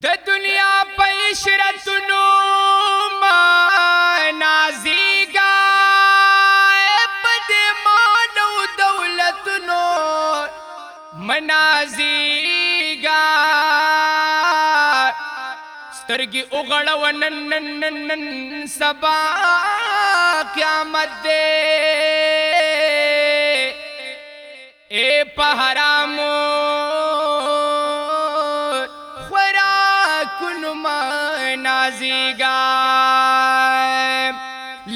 د دنیا په عشرتونو نازیږه په دې مانو دولتونو منازیږه سترګې وغړوه نن سبا قیامت دی اے په حرامو نازیگا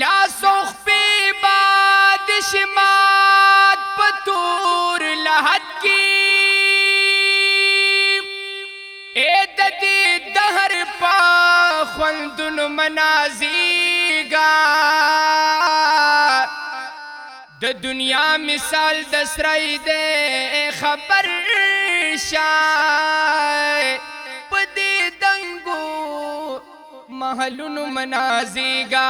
لا سوخ پی باد شمات پتور لحد کی اے ددی دہر پا خوندن منازیگا د دنیا مثال دسرائی دے خبر شای پدی دنگو محلون منازیگا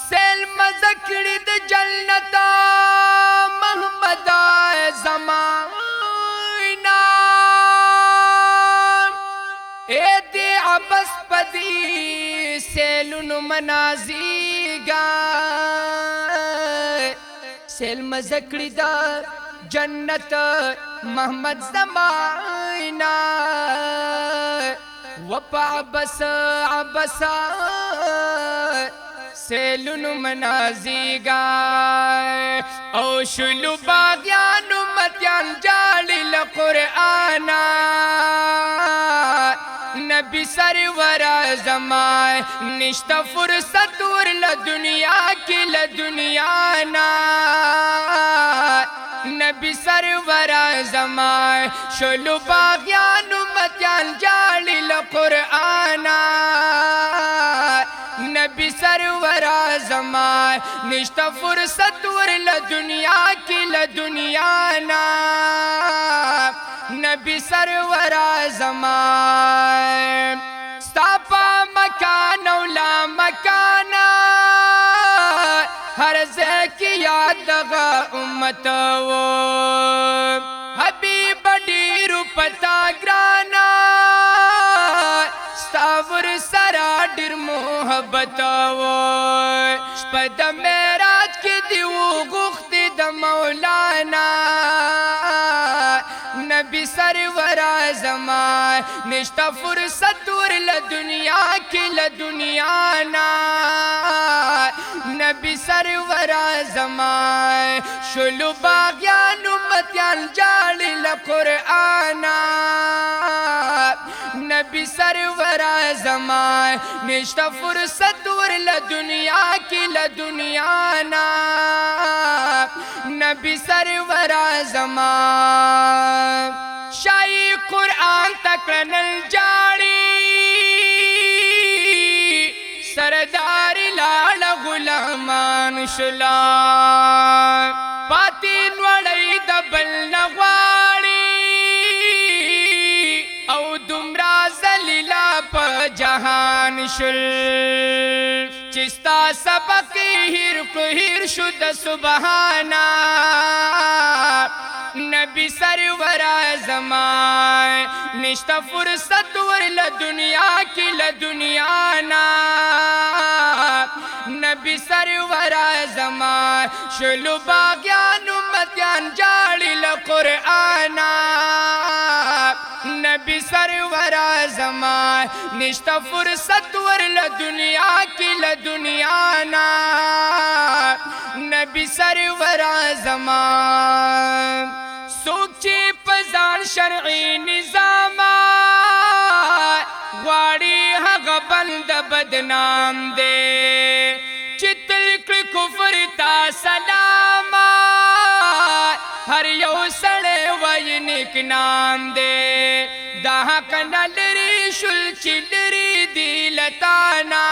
سیل مزکڑی د جلنتا محمد زمانہ اے دی عبس پدی سیلون منازیگا سیل مزکڑی دا جنت محمد زمانہ وپا عبسا سیلون منازیگا او شلو باغیان امتیان جالی لقرآنا نبی سرور زمائے نشتا فرصت ورل دنیا کی لدنیانا نبی سرور زمائے شلو باغیان امتیان جالی لقرآنا نبی سرور زمائے نشتا فرصت ورل دنیا کی لدنیانا نبی سرور زمائے ستاپا مکان اولا مکانا ہر زکی یاد دغا امتو حبیب ڈیرو پتا گرانا ستاور سرا ڈر محبتو شپد میراج کی دیو گختی د مولانا نبی سرور زمان نشتا فرصت ورل دنیا کی لدنیانا نبی سرور زمان شلو باغیان امتیان جالی لقرآنا نبی سرور زمان نشتا فرصت ورل دنیا کی لدنیانا نبی سرور زمان شاہی قرآن تکرنل جاڑی سردار لال غلامان شلا پاتین وڑی دبل نغواڑی او دمرا زلیلا پا جہان شل چستا سبق ہیر کو ہیر شد سبحانا نبی سرور زمان نشتا فرصت ورل دنیا کی لدنیانا نبی سرور زمان شلو باغیان امتیان جالی لقرآنا نبی سرور زمان نشتا فرصت ورل دنیا کی لدنیانا نبی سرور زمان سوچی پزان شرعی نظاما غواړي هغه بند بدنام دے چتل کړ کفر تا سلاما هر یو سړی وای نیک نام دے دا حق نلری شل چلری دی لتانا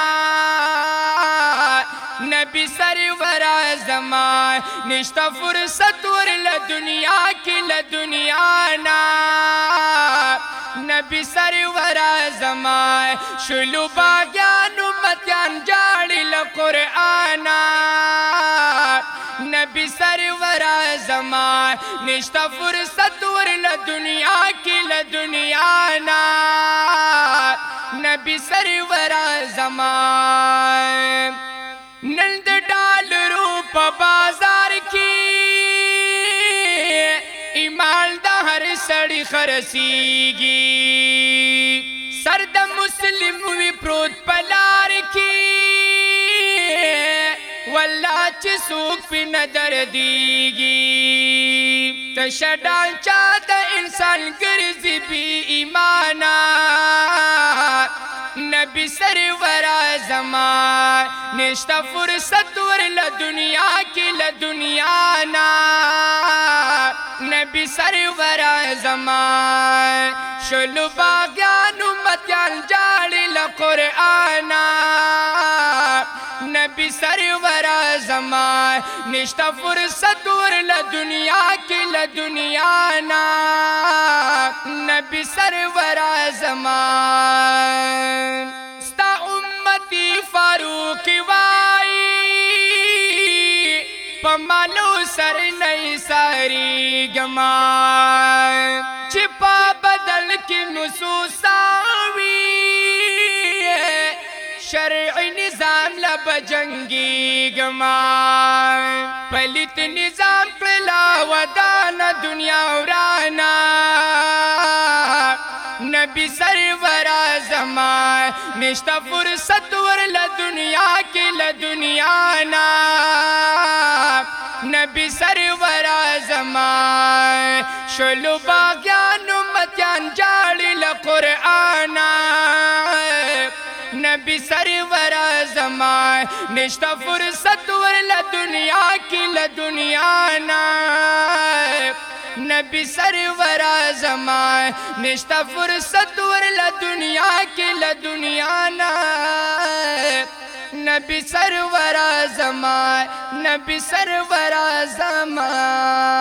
نبی سرور زمان نشتا فرصت ورل دنیا کی لدنیانا نبی سرور زمان شلو باغیان امتیان جاڑی لقرآنا نبی سرور زمان نشتا فرصت ورل دنیا کی لدنیا नबी सरवरा ज़मान नंद डाल रूप बाजार की ईमानदा हर सड़ी खरसीगी सरद मुस्लिम विप्रोत पलार की वल्ला सूख पे नजर दीगी तशडा चाद इंसान गर्ज भी ईमाना नबी सरवरा ज़मान निश्ता फुर्सत वर ल दुनिया की ल दुनिया ना नबी सरवरा ज़मान शुलु बाग्यानु मत्यान जाली ल कुरआना नबी सरवरा ज़मान निश्ता फुर्सत वर ल दुनिया की ल दुनिया ना नबी सरवरा ज़मान स्ता उम्मती फारूक वाई पमालो सर नई सारी गमाए छिपा बदल की नुसूसावी शरई निजाम लब जंगी गमाए पलित निजाम पला वदाना दुनिया उराना नबी सरवरा ज़मान निश्ता फुर्सत वर ल दुनिया की ल दुनिया ना नबी सरवरा ज़मान शुलु बाग्यानु मत्यान जाली ल कुरआना नबी सरवरा ज़मान निश्ता फुर्सत वर ल दुनिया की ल दुनिया ना नबी सरवरा ज़मान निश्ता फुर्सत वर ल दुनिया की ल दुनिया ना नबी सरवरा ज़मान नबी सरवरा ज़मान।